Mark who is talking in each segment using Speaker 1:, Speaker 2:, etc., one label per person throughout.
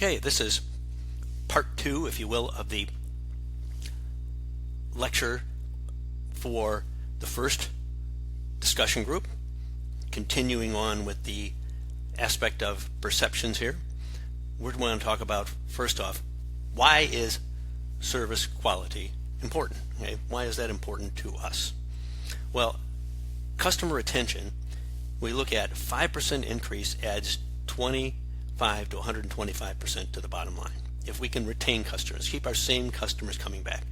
Speaker 1: Okay, this is part 2, if you will, of the lecture for the first discussion group, continuing on with the aspect of perceptions here. We're going to talk about, first off, why is service quality important? Okay? Why is that important to us? Well, customer retention, we look at 5% increase adds 25 to 125% to the bottom line. If we can retain customers, keep our same customers coming back.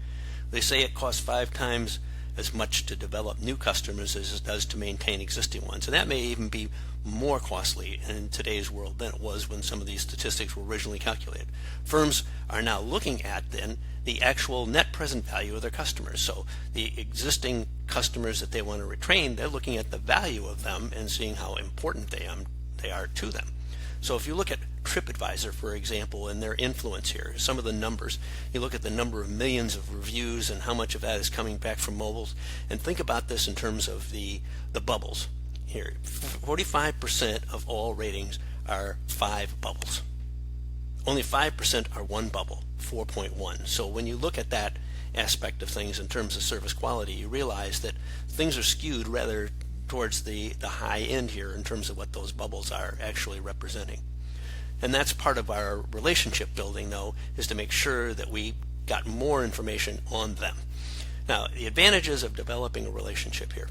Speaker 1: They say it costs 5 times as much to develop new customers as it does to maintain existing ones. And that may even be more costly in today's world than it was when some of these statistics were originally calculated. Firms are now looking at then the actual net present value of their customers. So the existing customers that they want to retain, they're looking at the value of them and seeing how important they are to them. So if you look at TripAdvisor, for example, and their influence here, some of the numbers, you look at the number of millions of reviews and how much of that is coming back from mobiles, and think about this in terms of the bubbles here. 45% of all ratings are 5 bubbles. Only 5% are 1 bubble, 4.1. So when you look at that aspect of things in terms of service quality, you realize that things are skewed rather towards the high end here in terms of what those bubbles are actually representing. And that's part of our relationship building, though, is to make sure that we got more information on them. Now, the advantages of developing a relationship here.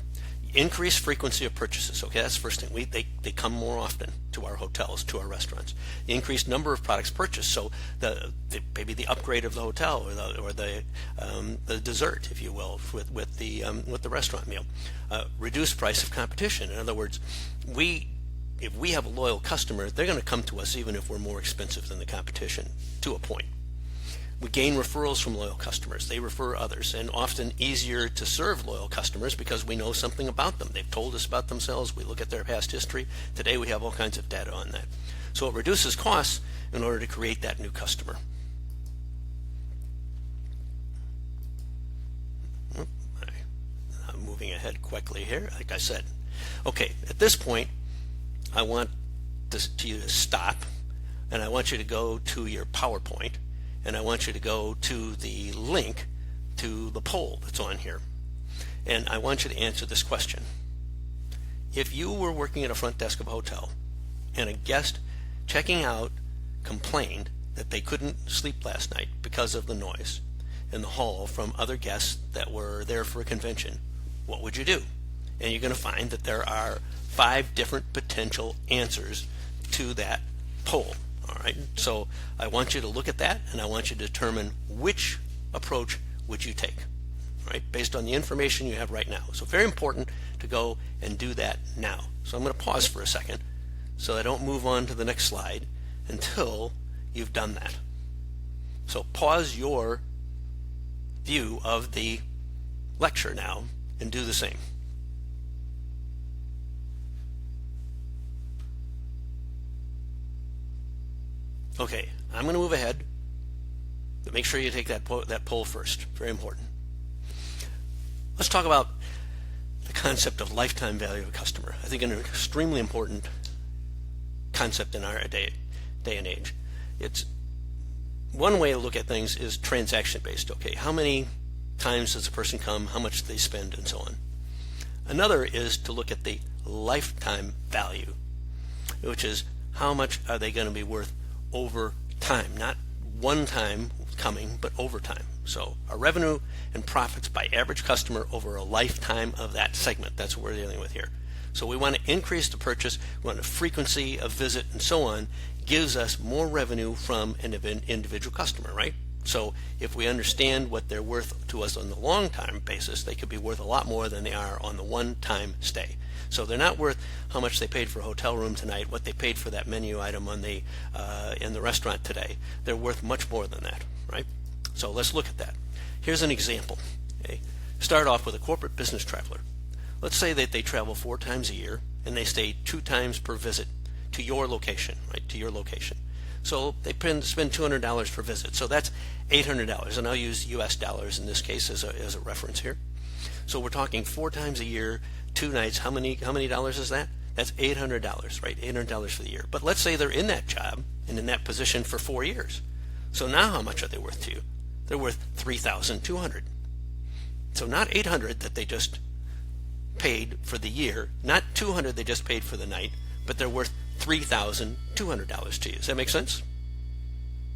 Speaker 1: Increased frequency of purchases. Okay, that's the first thing. They come more often to our hotels, to our restaurants. The increased number of products purchased. So maybe the upgrade of the hotel or the dessert, if you will, with the restaurant meal. Reduced price of competition. In other words, if we have a loyal customer, they're going to come to us even if we're more expensive than the competition to a point. We gain referrals from loyal customers. They refer others, and often easier to serve loyal customers because we know something about them. They've told us about themselves. We look at their past history. Today we have all kinds of data on that. So it reduces costs in order to create that new customer. I'm moving ahead quickly here, like I said. Okay, at this point, I want you to stop, and I want you to go to your PowerPoint, and I want you to go to the link to the poll that's on here. And I want you to answer this question. If you were working at a front desk of a hotel and a guest checking out complained that they couldn't sleep last night because of the noise in the hall from other guests that were there for a convention, what would you do? And you're going to find that there are 5 different potential answers to that poll. All right, so I want you to look at that, and I want you to determine which approach would you take, all right, based on the information you have right now. So very important to go and do that now. So I'm going to pause for a second so I don't move on to the next slide until you've done that. So pause your view of the lecture now and do the same. Okay, I'm going to move ahead, but make sure you take that poll first. Very important. Let's talk about the concept of lifetime value of a customer. I think an extremely important concept in our day and age. It's one way to look at things is transaction based. Okay, how many times does a person come, how much do they spend, and so on. Another is to look at the lifetime value, which is how much are they going to be worth over time, not one time coming, but over time. So our revenue and profits by average customer over a lifetime of that segment. That's what we're dealing with here. So we want to increase the purchase, we want the frequency of visit, and so on, gives us more revenue from an individual customer, right? So if we understand what they're worth to us on the long-time basis, they could be worth a lot more than they are on the one-time stay. So they're not worth how much they paid for a hotel room tonight, what they paid for that menu item on in the restaurant today. They're worth much more than that, right? So let's look at that. Here's an example. Okay? Start off with a corporate business traveler. Let's say that they travel 4 times a year and they stay 2 times per visit to your location, right? To your location. So they spend $200 per visit. So that's $800, and I'll use US dollars in this case as a reference here. So we're talking 4 times a year, 2 nights. How many dollars is that? That's $800, right? $800 for the year. But let's say they're in that job and in that position for 4 years. So now how much are they worth to you? They're worth $3,200. So not $800 that they just paid for the year, not $200 they just paid for the night, but they're worth $3,200 to you. Does that make sense?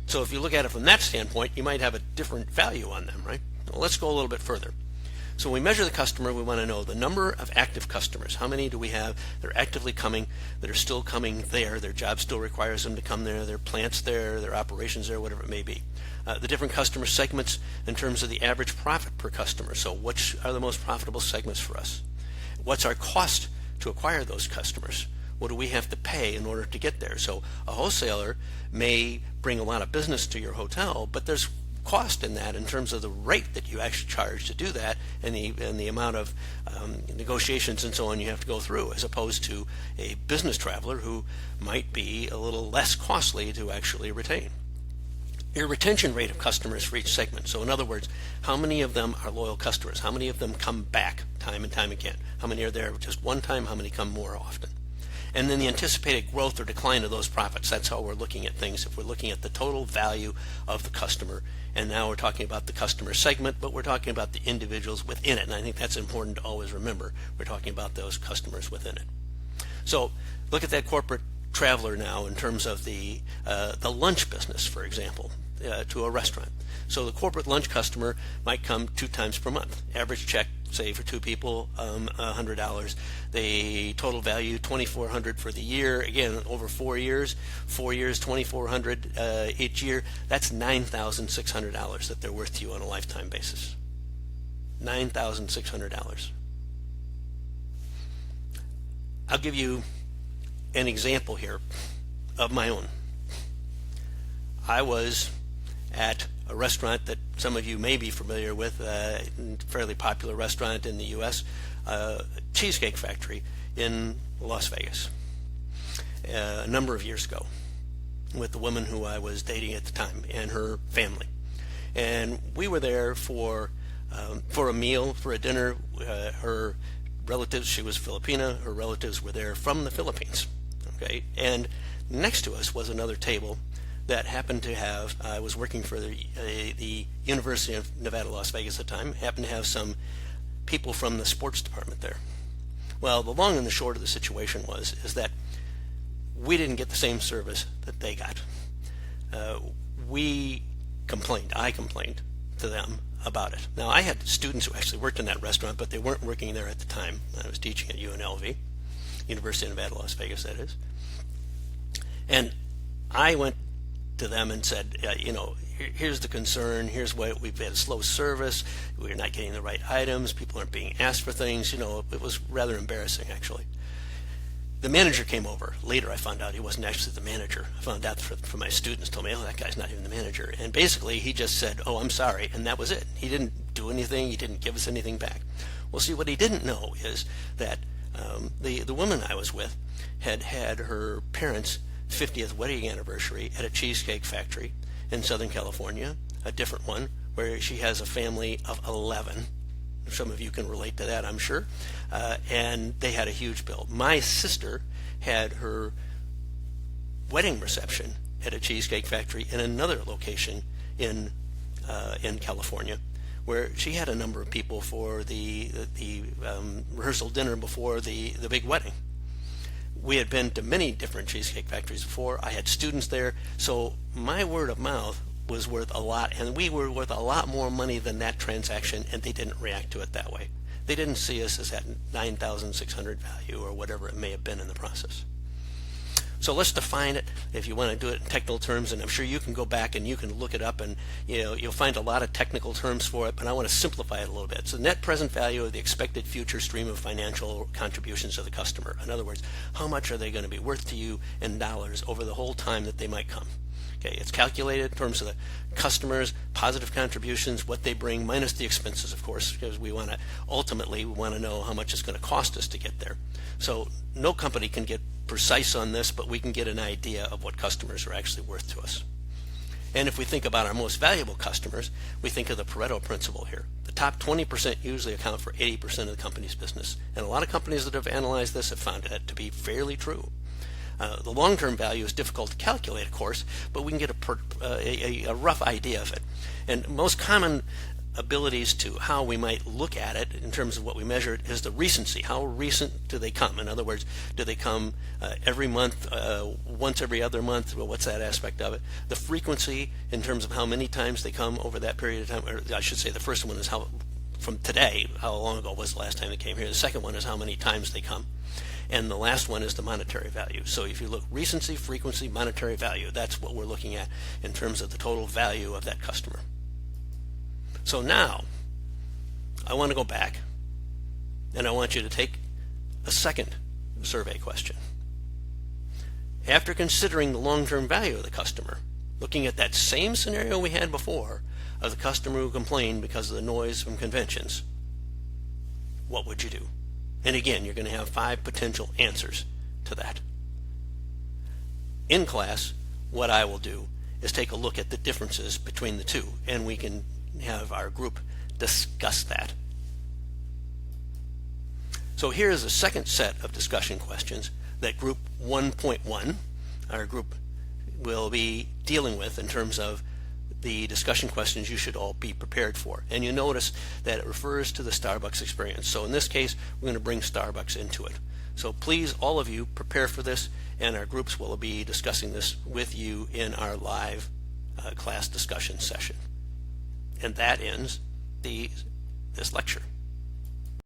Speaker 1: So if you look at it from that standpoint, you might have a different value on them, right? Well, let's go a little bit further. So when we measure the customer, we want to know the number of active customers. How many do we have that are actively coming, that are still coming there? Their job still requires them to come there, their plant's there, their operations there, whatever it may be. The different customer segments in terms of the average profit per customer. So which are the most profitable segments for us? What's our cost to acquire those customers? What do we have to pay in order to get there? So a wholesaler may bring a lot of business to your hotel, but there's cost in that in terms of the rate that you actually charge to do that, and the amount of negotiations and so on you have to go through, as opposed to a business traveler who might be a little less costly to actually retain. Your retention rate of customers for each segment. So in other words, how many of them are loyal customers? How many of them come back time and time again? How many are there just one time? How many come more often? And then the anticipated growth or decline of those profits. That's how we're looking at things. If we're looking at the total value of the customer, and now we're talking about the customer segment, but we're talking about the individuals within it. And I think that's important to always remember. We're talking about those customers within it. So look at that corporate traveler now in terms of the lunch business, for example, to a restaurant. So the corporate lunch customer might come 2 times per month. Average check, say for 2 people, $100. The total value $2,400 for the year. Again, over 4 years, $2,400 each year. That's $9,600 that they're worth to you on a lifetime basis. $9,600. I'll give you an example here of my own. I was at a restaurant that some of you may be familiar with, a fairly popular restaurant in the U.S., Cheesecake Factory in Las Vegas, a number of years ago, with the woman who I was dating at the time and her family. And we were there for a meal, for a dinner. Her relatives, she was Filipina, her relatives were there from the Philippines. Okay, and next to us was another table that happened to have, I was working for the University of Nevada, Las Vegas at the time, happened to have some people from the sports department there. Well, the long and the short of the situation is that we didn't get the same service that they got. I complained to them about it. Now, I had students who actually worked in that restaurant, but they weren't working there at the time. I was teaching at UNLV, University of Nevada, Las Vegas, that is. And I went to them and said, here's the concern, here's why we've had slow service, we're not getting the right items, people aren't being asked for things. It was rather embarrassing, actually. The manager came over. Later I found out he wasn't actually the manager. I found out from my students, told me, that guy's not even the manager. And basically he just said, I'm sorry, and that was it. He didn't do anything, he didn't give us anything back. Well, see, what he didn't know is that the woman I was with had her parents' 50th wedding anniversary at a cheesecake factory in Southern California, a different one, where she has a family of 11. Some of you can relate to that, I'm sure. And they had a huge bill. My sister had her wedding reception at a cheesecake factory in another location in California, where she had a number of people for the rehearsal dinner before the big wedding. We had been to many different cheesecake factories before. I had students there, so my word of mouth was worth a lot, and we were worth a lot more money than that transaction, and they didn't react to it that way. They didn't see us as that $9,600 value or whatever it may have been in the process. So let's define it if you want to do it in technical terms, and I'm sure you can go back and you can look it up, and you'll find a lot of technical terms for it, but I want to simplify it a little bit. So net present value of the expected future stream of financial contributions to the customer. In other words, how much are they going to be worth to you in dollars over the whole time that they might come? Okay, it's calculated in terms of the customers, positive contributions, what they bring, minus the expenses, of course, because we want to know how much it's going to cost us to get there. So no company can get precise on this, but we can get an idea of what customers are actually worth to us. And if we think about our most valuable customers, we think of the Pareto principle here. The top 20% usually account for 80% of the company's business. And a lot of companies that have analyzed this have found that to be fairly true. The long-term value is difficult to calculate, of course, but we can get a rough idea of it. And most common abilities to how we might look at it in terms of what we measure it is the recency. How recent do they come? In other words, do they come every month, once every other month? Well, what's that aspect of it? The frequency in terms of how many times they come over that period of time, or I should say the first one is how from today, how long ago was the last time they came here. The second one is how many times they come. And the last one is the monetary value. So if you look recency, frequency, monetary value, that's what we're looking at in terms of the total value of that customer. So now I want to go back and I want you to take a second survey question. After considering the long-term value of the customer, looking at that same scenario we had before of the customer who complained because of the noise from conventions, what would you do? And again, you're going to have 5 potential answers to that. In class, what I will do is take a look at the differences between the two, and we can have our group discuss that. So here is a second set of discussion questions that group 1.1, our group, will be dealing with in terms of the discussion questions you should all be prepared for. And you notice that it refers to the Starbucks experience. So in this case, we're going to bring Starbucks into it. So please, all of you, prepare for this, and our groups will be discussing this with you in our live class discussion session. And that ends this lecture.